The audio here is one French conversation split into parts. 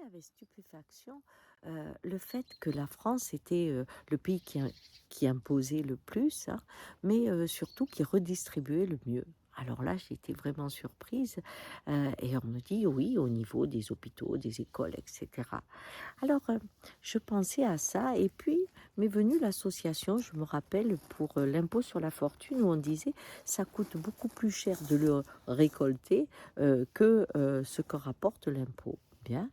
avec stupéfaction le fait que la France était le pays qui imposait le plus, hein, mais surtout qui redistribuait le mieux. Alors là, j'ai été vraiment surprise et on me dit oui, au niveau des hôpitaux, des écoles, etc. Alors, je pensais à ça et puis m'est venue l'association, je me rappelle, pour l'impôt sur la fortune où on disait ça coûte beaucoup plus cher de le récolter que ce que rapporte l'impôt. Bien.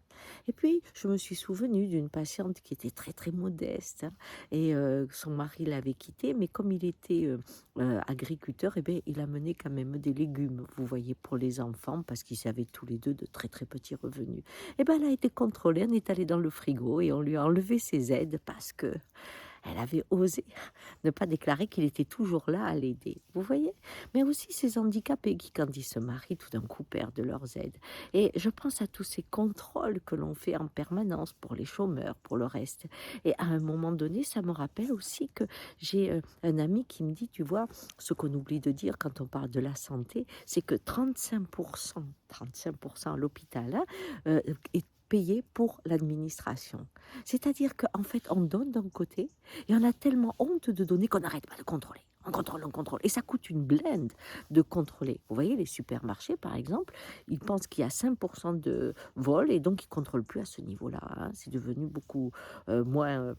Et puis, je me suis souvenue d'une patiente qui était très très modeste, hein, et son mari l'avait quitté, mais comme il était agriculteur, eh bien, il amenait quand même des légumes, vous voyez, pour les enfants, parce qu'ils avaient tous les deux de très très petits revenus. Eh ben, elle a été contrôlée, on est allé dans le frigo et on lui a enlevé ses aides parce que elle avait osé ne pas déclarer qu'il était toujours là à l'aider. Vous voyez? Mais aussi ces handicapés qui, quand ils se marient, tout d'un coup perdent leurs aides. Et je pense à tous ces contrôles que l'on fait en permanence pour les chômeurs, pour le reste. Et à un moment donné, ça me rappelle aussi que j'ai un ami qui me dit, tu vois, ce qu'on oublie de dire quand on parle de la santé, c'est que 35% à l'hôpital, hein, est payé pour l'administration. C'est-à-dire qu'en fait, on donne d'un côté et on a tellement honte de donner qu'on n'arrête pas de contrôler. On contrôle, on contrôle. Et ça coûte une blinde de contrôler. Vous voyez, les supermarchés, par exemple, ils pensent qu'il y a 5% de vol et donc ils ne contrôlent plus à ce niveau-là, hein. C'est devenu beaucoup moins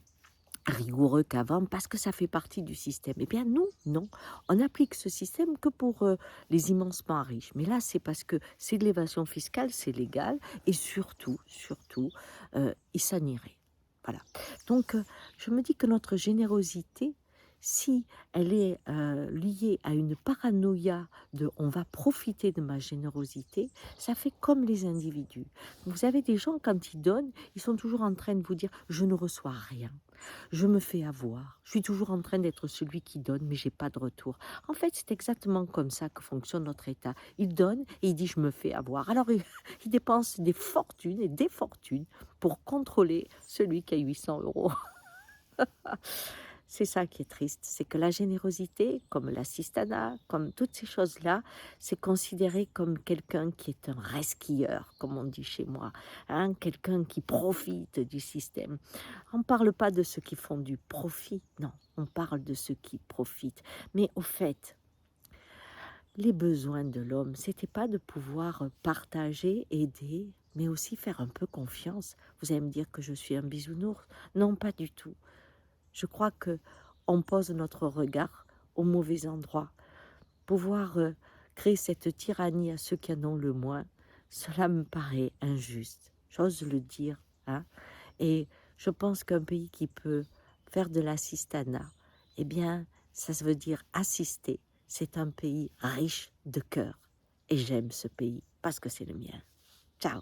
rigoureux qu'avant parce que ça fait partie du système. Eh bien, nous, non. On applique ce système que pour les immensement riches. Mais là, c'est parce que c'est de l'évasion fiscale, c'est légal et surtout, il s'en irait. Voilà. Donc, je me dis que notre générosité, si elle est liée à une paranoïa de on va profiter de ma générosité, ça fait comme les individus. Vous avez des gens, quand ils donnent, ils sont toujours en train de vous dire je ne reçois rien. Je me fais avoir. Je suis toujours en train d'être celui qui donne, mais j'ai pas de retour. En fait, c'est exactement comme ça que fonctionne notre État. Il donne et il dit je me fais avoir. Alors, il dépense des fortunes et des fortunes pour contrôler celui qui a 800 euros. C'est ça qui est triste, c'est que la générosité, comme l'assistanat, comme toutes ces choses-là, c'est considéré comme quelqu'un qui est un resquilleur, comme on dit chez moi, hein, quelqu'un qui profite du système. On ne parle pas de ceux qui font du profit, non, on parle de ceux qui profitent. Mais au fait, les besoins de l'homme, c'était pas de pouvoir partager, aider, mais aussi faire un peu confiance. Vous allez me dire que je suis un bisounours? Non, pas du tout. Je crois que on pose notre regard au mauvais endroit. Pouvoir créer cette tyrannie à ceux qui en ont le moins, cela me paraît injuste. J'ose le dire, hein. Et je pense qu'un pays qui peut faire de l'assistanat, eh bien, ça veut dire assister. C'est un pays riche de cœur. Et j'aime ce pays parce que c'est le mien. Ciao.